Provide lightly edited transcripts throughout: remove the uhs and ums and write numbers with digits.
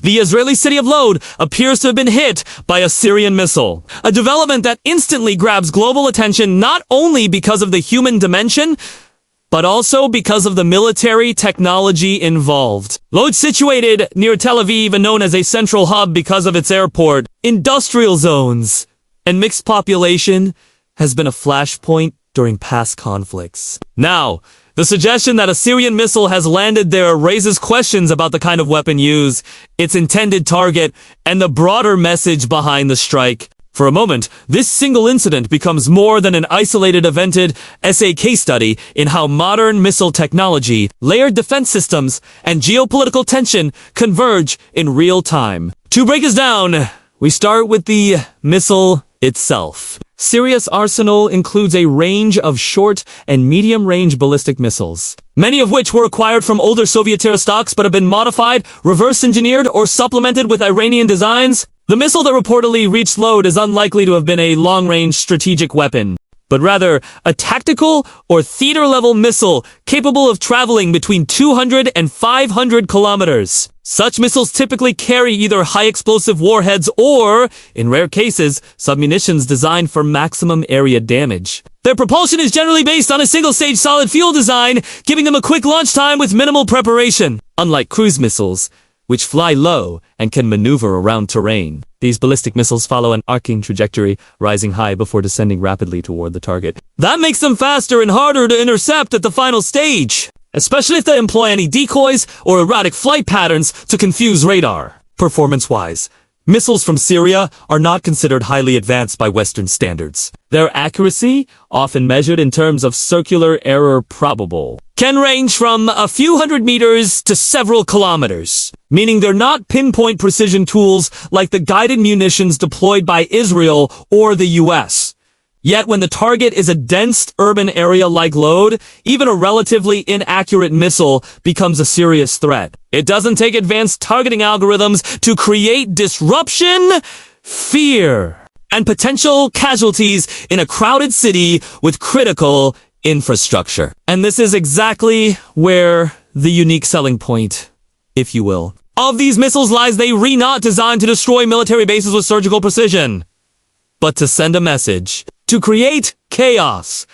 the Israeli city of Lod appears to have been hit by a Syrian missile. A development that instantly grabs global attention not only because of the human dimension, but also because of the military technology involved. Lod, situated near Tel Aviv and known as a central hub because of its airport, industrial zones, and mixed population, has been a flashpoint during past conflicts. Now, the suggestion that a Syrian missile has landed there raises questions about the kind of weapon used, its intended target, and the broader message behind the strike. For a moment, this single incident becomes more than an isolated evented essay case study in how modern missile technology, layered defense systems, and geopolitical tension converge in real time. To break us down, we start with the missile itself. Syria's arsenal includes a range of short and medium-range ballistic missiles, many of which were acquired from older Soviet-era stocks but have been modified, reverse-engineered, or supplemented with Iranian designs. The missile that reportedly reached Lod is unlikely to have been a long-range strategic weapon, but rather a tactical or theater-level missile capable of traveling between 200 and 500 kilometers. Such missiles typically carry either high-explosive warheads or, in rare cases, submunitions designed for maximum area damage. Their propulsion is generally based on a single-stage solid fuel design, giving them a quick launch time with minimal preparation. Unlike cruise missiles, which fly low and can maneuver around terrain, these ballistic missiles follow an arcing trajectory, rising high before descending rapidly toward the target. That makes them faster and harder to intercept at the final stage, especially if they employ any decoys or erratic flight patterns to confuse radar. Performance-wise, missiles from Syria are not considered highly advanced by Western standards. Their accuracy, often measured in terms of circular error probable, can range from a few hundred meters to several kilometers, meaning they're not pinpoint precision tools like the guided munitions deployed by Israel or the US. Yet when the target is a dense urban area like Lod, even a relatively inaccurate missile becomes a serious threat. It doesn't take advanced targeting algorithms to create disruption, fear, and potential casualties in a crowded city with critical infrastructure. And this is exactly where the unique selling point, if you will, of these missiles lies. They were not designed to destroy military bases with surgical precision, but to send a message, to create chaos,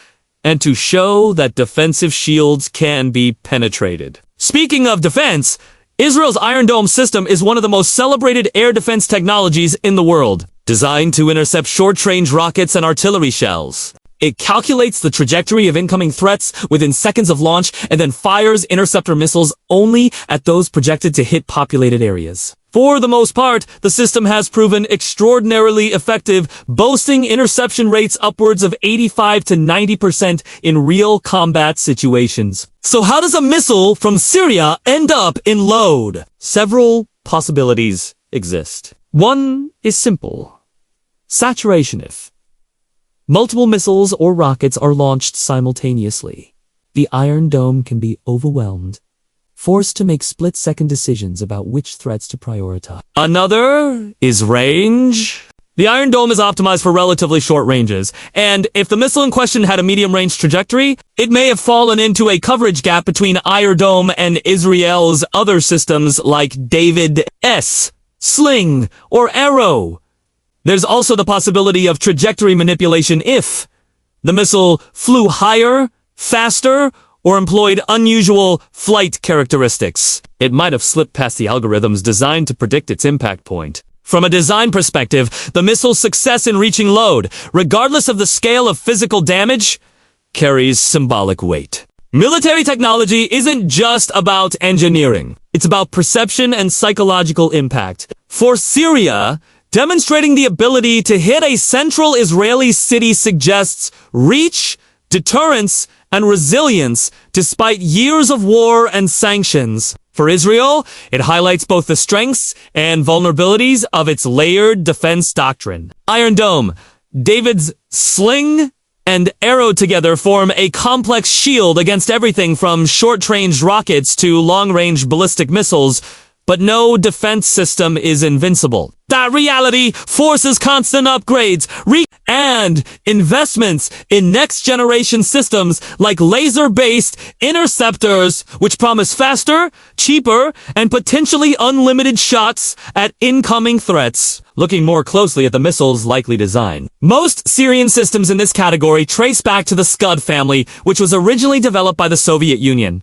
and to show that defensive shields can be penetrated. Speaking of defense, Israel's Iron Dome system is one of the most celebrated air defense technologies in the world, designed to intercept short-range rockets and artillery shells. It calculates the trajectory of incoming threats within seconds of launch and then fires interceptor missiles only at those projected to hit populated areas. For the most part, the system has proven extraordinarily effective, boasting interception rates upwards of 85 to 90% in real combat situations. So how does a missile from Syria end up in Lod? Several possibilities exist. One is simple. Saturation. If multiple missiles or rockets are launched simultaneously, the Iron Dome can be overwhelmed, forced to make split-second decisions about which threats to prioritize. Another is range. The Iron Dome is optimized for relatively short ranges, and if the missile in question had a medium-range trajectory, it may have fallen into a coverage gap between Iron Dome and Israel's other systems like David's, Sling, or Arrow. There's also the possibility of trajectory manipulation if the missile flew higher, faster, or employed unusual flight characteristics. It might have slipped past the algorithms designed to predict its impact point. From a design perspective, the missile's success in reaching Lod, regardless of the scale of physical damage, carries symbolic weight. Military technology isn't just about engineering. It's about perception and psychological impact. For Syria, demonstrating the ability to hit a central Israeli city suggests reach, deterrence, and resilience despite years of war and sanctions. For Israel, it highlights both the strengths and vulnerabilities of its layered defense doctrine. Iron Dome, David's Sling, and Arrow together form a complex shield against everything from short-range rockets to long-range ballistic missiles, But no defense system is invincible. That reality forces constant upgrades, and investments in next-generation systems like laser-based interceptors, which promise faster, cheaper, and potentially unlimited shots at incoming threats. Looking more closely at the missile's likely design. Most Syrian systems in this category trace back to the Scud family, which was originally developed by the Soviet Union.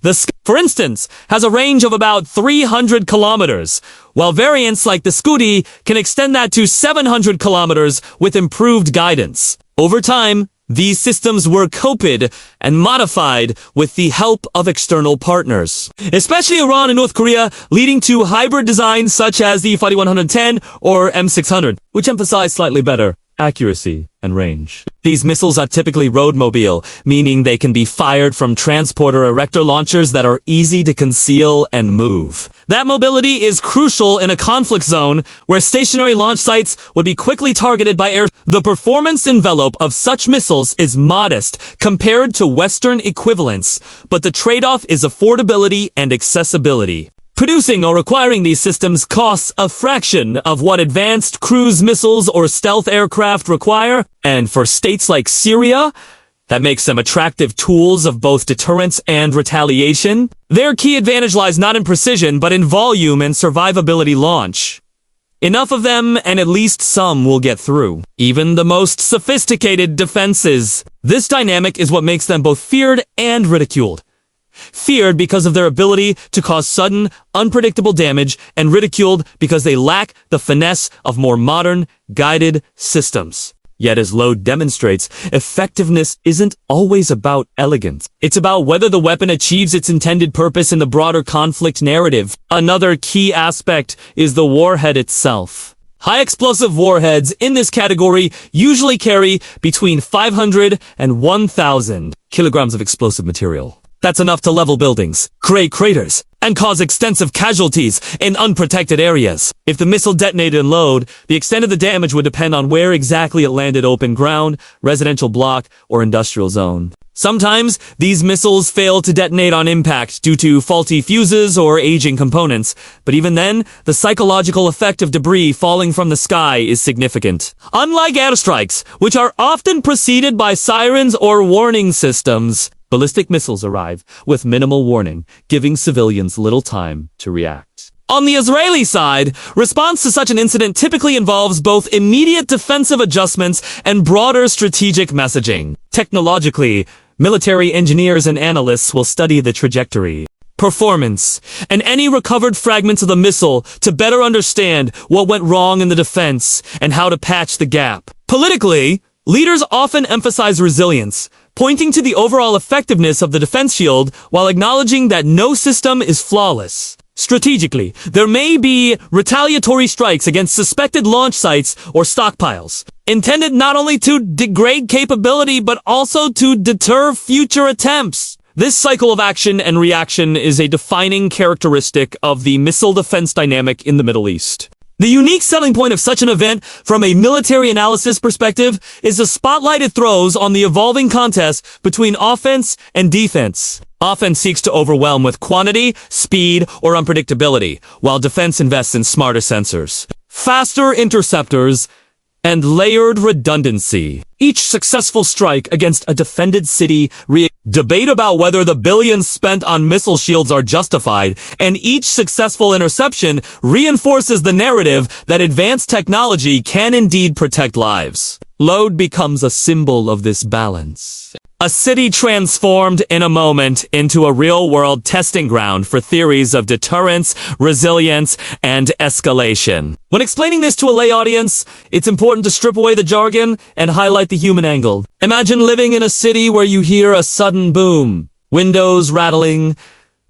The Scud, for instance, has a range of about 300 kilometers, while variants like the Scudi can extend that to 700 kilometers with improved guidance. Over time, these systems were copied and modified with the help of external partners, especially Iran and North Korea, leading to hybrid designs such as the 4110 or M600, which emphasize slightly better accuracy and range. These missiles are typically road-mobile, meaning they can be fired from transporter erector launchers that are easy to conceal and move. That mobility is crucial in a conflict zone where stationary launch sites would be quickly targeted by air. The performance envelope of such missiles is modest compared to Western equivalents, but the trade-off is affordability and accessibility. Producing or acquiring these systems costs a fraction of what advanced cruise missiles or stealth aircraft require, and for states like Syria, that makes them attractive tools of both deterrence and retaliation. Their key advantage lies not in precision, but in volume and survivability launch. Enough of them, and at least some will get through. Even the most sophisticated defenses. This dynamic is what makes them both feared and ridiculed. Feared because of their ability to cause sudden, unpredictable damage, and ridiculed because they lack the finesse of more modern, guided systems. Yet as Load demonstrates, effectiveness isn't always about elegance. It's about whether the weapon achieves its intended purpose in the broader conflict narrative. Another key aspect is the warhead itself. High explosive warheads in this category usually carry between 500 and 1,000 kilograms of explosive material. That's enough to level buildings, create craters, and cause extensive casualties in unprotected areas. If the missile detonated in Load, the extent of the damage would depend on where exactly it landed: open ground, residential block, or industrial zone. Sometimes, these missiles fail to detonate on impact due to faulty fuses or aging components, but even then, the psychological effect of debris falling from the sky is significant. Unlike airstrikes, which are often preceded by sirens or warning systems, ballistic missiles arrive with minimal warning, giving civilians little time to react. On the Israeli side, response to such an incident typically involves both immediate defensive adjustments and broader strategic messaging. Technologically, military engineers and analysts will study the trajectory, performance, and any recovered fragments of the missile to better understand what went wrong in the defense and how to patch the gap. Politically, leaders often emphasize resilience, pointing to the overall effectiveness of the defense shield while acknowledging that no system is flawless. Strategically, there may be retaliatory strikes against suspected launch sites or stockpiles, intended not only to degrade capability but also to deter future attempts. This cycle of action and reaction is a defining characteristic of the missile defense dynamic in the Middle East. The unique selling point of such an event from a military analysis perspective is the spotlight it throws on the evolving contest between offense and defense. Offense seeks to overwhelm with quantity, speed, or unpredictability, while defense invests in smarter sensors, faster interceptors, and layered redundancy. Each successful strike against a defended city debate about whether the billions spent on missile shields are justified, and each successful interception reinforces the narrative that advanced technology can indeed protect lives. Load becomes a symbol of this balance. A city transformed in a moment into a real-world testing ground for theories of deterrence, resilience, and escalation. When explaining this to a lay audience, it's important to strip away the jargon and highlight the human angle. Imagine living in a city where you hear a sudden boom, windows rattling,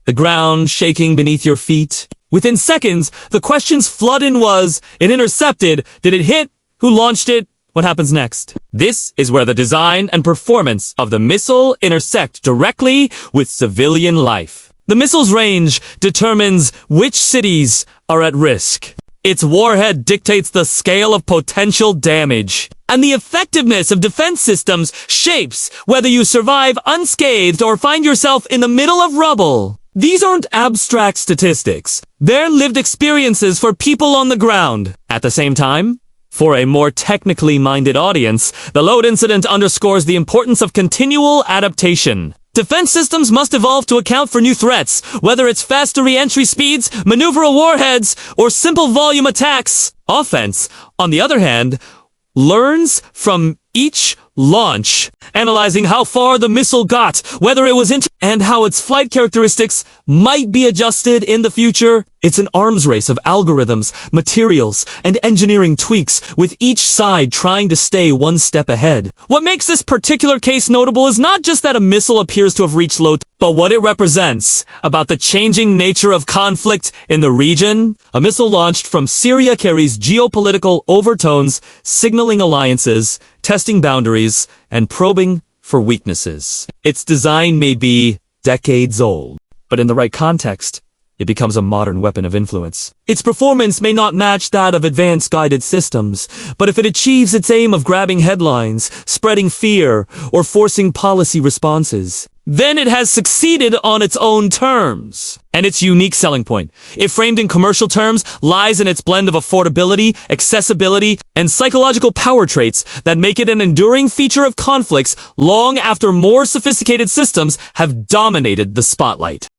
the ground shaking beneath your feet. Within seconds, the questions flood in: was it intercepted? Did it hit? Who launched it? What happens next? This is where the design and performance of the missile intersect directly with civilian life. The missile's range determines which cities are at risk. Its warhead dictates the scale of potential damage. And the effectiveness of defense systems shapes whether you survive unscathed or find yourself in the middle of rubble. These aren't abstract statistics. their lived experiences for people on the ground. At the same time, for a more technically minded audience, the load incident underscores the importance of continual adaptation. Defense systems must evolve to account for new threats, whether it's faster re-entry speeds, maneuverable warheads, or simple volume attacks. Offense, on the other hand, learns from each launch, analyzing how far the missile got, whether it was and how its flight characteristics might be adjusted in the future. It's an arms race of algorithms, materials, and engineering tweaks, with each side trying to stay one step ahead. What makes this particular case notable is not just that a missile appears to have reached low, but what it represents about the changing nature of conflict in the region. A missile launched from Syria carries geopolitical overtones, signaling alliances, testing boundaries, and probing for weaknesses. Its design may be decades old, but in the right context, it becomes a modern weapon of influence. Its performance may not match that of advanced guided systems, but if it achieves its aim of grabbing headlines, spreading fear, or forcing policy responses, then it has succeeded on its own terms. And its unique selling point, if framed in commercial terms, lies in its blend of affordability, accessibility, and psychological power traits that make it an enduring feature of conflicts long after more sophisticated systems have dominated the spotlight.